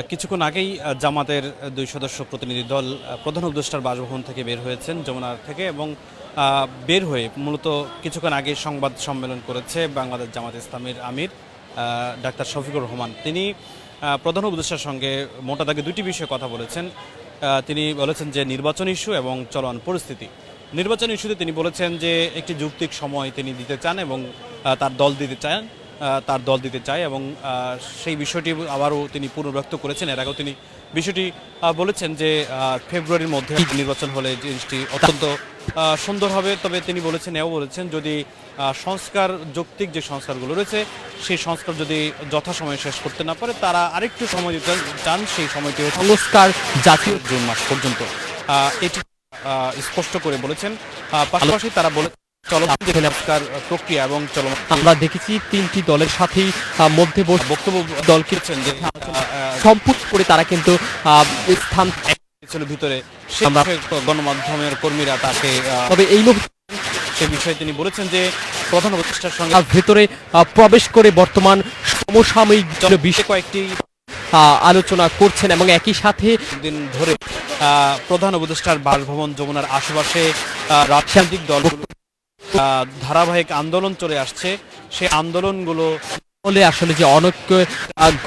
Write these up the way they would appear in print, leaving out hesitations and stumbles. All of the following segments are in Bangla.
কিছুক্ষণ আগেই জামাতের দুই সদস্য প্রতিনিধি দল প্রধান উপদেষ্টার বাসভবন থেকে বের হয়েছেন যমুনার থেকে এবং বের হয়ে মূলত কিছুক্ষণ আগে সংবাদ সম্মেলন করেছে বাংলাদেশ জামাত ইসলামীর আমির ডাক্তার শফিকুর রহমান। তিনি প্রধান উপদেষ্টার সঙ্গে মোটা দাগে দুটি বিষয়ে কথা বলেছেন। তিনি বলেছেন যে নির্বাচন ইস্যু এবং চলমান পরিস্থিতি। নির্বাচন ইস্যুতে তিনি বলেছেন যে একটি যৌক্তিক সময় তিনি দিতে চান এবং তার দল দিতে চায় এবং সেই বিষয়টি আবারও তিনি পুনর্ব্যক্ত করেছেন। এর আগেও তিনি বিষয়টি বলেছেন যে ফেব্রুয়ারির মধ্যে নির্বাচন হলে জিনিসটি অত্যন্ত সুন্দর হবে। তবে তিনি এও বলেছেন যদি যৌক্তিক যে সংস্কারগুলো রয়েছে সেই সংস্কার যদি যথাসময়ে শেষ করতে না পারে তারা আরেকটু সময় দিতে চান। সেই সময়টি সংস্কার জাতীয় জুন মাস পর্যন্ত এটি স্পষ্ট করে বলেছেন। পাশাপাশি তারা চলমান প্রক্রিয়া এবং চলমান আমরা দেখেছি তিনটি দলের সাথেই মধ্যে বক্তব্য দল কিনছেন যে সম্পূর্ণ করে তারা কিন্তু স্থান ছিল ভিতরে গণমাধ্যমের কর্মীরা তাকে তবে এই সে বিষয়ে তিনি বলেছেন যে প্রধান উপদেষ্টার সঙ্গে ভেতরে প্রবেশ করে বর্তমান সমসাময়িক বিষয়ে কয়েকটি আলোচনা করছেন এবং একই সাথে দিন ধরে প্রধান উপদেষ্টার বাসভবন যমুনার আশেপাশে রাজনৈতিক দলগুলো ধারাবাহিক আন্দোলন চলে আসছে। সেই আন্দোলনগুলো বলে আসলে যে অনৈক্য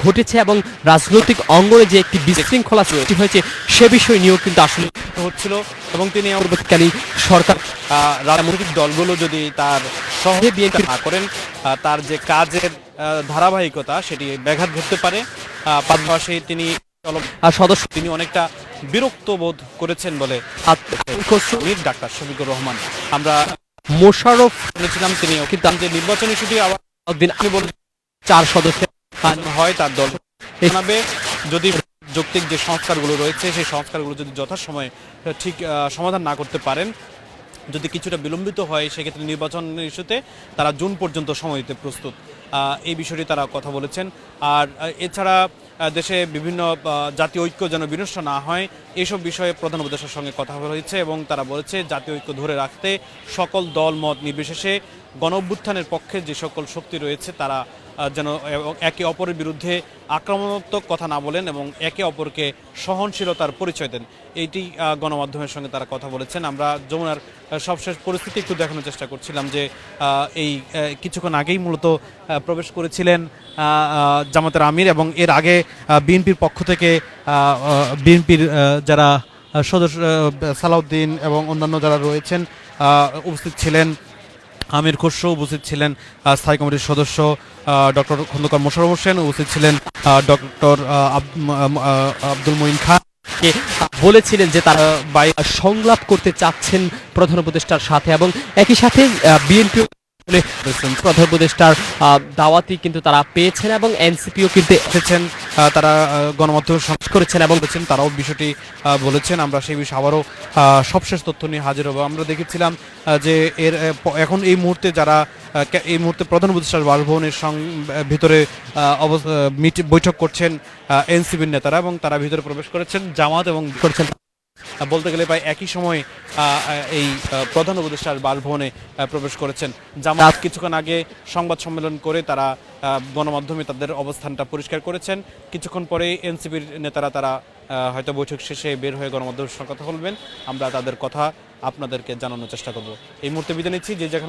ঘটেছে এবং রাজনৈতিক অঙ্গনে যে একটি বিশৃঙ্খলা সৃষ্টি হয়েছে সে বিষয় নিয়েও কিন্তু আসলে হচ্ছিল এবং তিনি পরবর্তীকালীন সরকার রাজনৈতিক দলগুলো যদি তার সহজে বিএনপি না করেন তার যে কাজের ধারাবাহিকতা সেটি ব্যাঘাত ঘটতে পারে। পাশাপাশি তিনি সদস্য তিনি অনেকটা বিরক্ত বোধ করেছেন বলে ডাক্তার শফিকুর রহমান। আমরা মোশাররফ শুনেছিলাম তিনিও কিন্তু যে নির্বাচনী ইস্যুটি আবার একদিন আমি বলি 4 সদস্য হয় তার দল জানাবে যদি যৌক্তিক যে সংস্কারগুলো রয়েছে সেই সংস্কারগুলো যদি যথাসময়ে ঠিক সমাধান না করতে পারেন, যদি কিছুটা বিলম্বিত হয় সেক্ষেত্রে নির্বাচন ইস্যুতে তারা জুন পর্যন্ত সময় দিতে প্রস্তুত। এই বিষয়টি তারা কথা বলেছেন। আর এছাড়া দেশে বিভিন্ন জাতীয় ঐক্য যেন বিনষ্ট না হয় এইসব বিষয়ে প্রধান উপদেষ্টার সঙ্গে কথা হয়েছে এবং তারা বলেছে জাতীয় ঐক্য ধরে রাখতে সকল দল মত নির্বিশেষে গণঅভ্যুত্থানের পক্ষে যে সকল শক্তি রয়েছে তারা যেন একে অপরের বিরুদ্ধে আক্রমণাত্মক কথা না বলেন এবং একে অপরকে সহনশীলতার পরিচয় দেন। এইটি গণমাধ্যমের সঙ্গে তারা কথা বলেছেন। আমরা যমুনার সবশেষ পরিস্থিতি একটু দেখানোর চেষ্টা করছিলাম যে এই কিছুক্ষণ আগেই মূলত প্রবেশ করেছিলেন জামাতের আমির এবং এর আগে বিএনপির পক্ষ থেকে বিএনপির যারা সদস্য সালাউদ্দিন এবং অন্যান্য যারা রয়েছেন উপস্থিত ছিলেন। আমির খসরু উপস্থিত ছিলেন, স্থায়ী কমিটির সদস্য ডক্টর খন্দকার মোশাররফ হোসেন উপস্থিত ছিলেন, ডক্টর আব্দুল মঈন খান বলেছিলেন যে তারা সংলাপ করতে চাচ্ছেন প্রধান উপদেষ্টার সাথে এবং একই সাথে বিএনপি প্রধান উপদেষ্টার দাওয়াতি কিন্তু তারা পেয়েছেন এবং এনসিপিও কিন্তু এসেছেন। তারা গণমাধ্যমে সংস্কার করেছেন এবং বলেছেন তারাও বিষয়টি বলেছেন। আমরা সেই বিষয়ে আবারও সবশেষ তথ্য নিয়ে হাজির হব। আমরা দেখেছিলাম যে এখন এই মুহূর্তে প্রধান উপদেষ্টার বাসভবনের ভিতরে বৈঠক করছেন এনসিপির নেতারা এবং তারা ভিতরে প্রবেশ করেছেন জামাত এবং করেছেন বলতে গেলে প্রায় একই সময় এই প্রধান উপদেষ্টার বাসভবনে প্রবেশ করেছেন। জামাত কিছুক্ষণ আগে সংবাদ সম্মেলন করে তারা গণমাধ্যমে তাদের অবস্থানটা পরিষ্কার করেছেন। কিছুক্ষণ পরে এনসিপির নেতারা তারা হয়তো বৈঠক শেষে বের হয়ে গণমাধ্যমের সঙ্গে কথা বলবেন। আমরা তাদের কথা আপনাদেরকে জানানোর চেষ্টা করব। এই মুহূর্তে বিদায় নিচ্ছি। যে যেখানে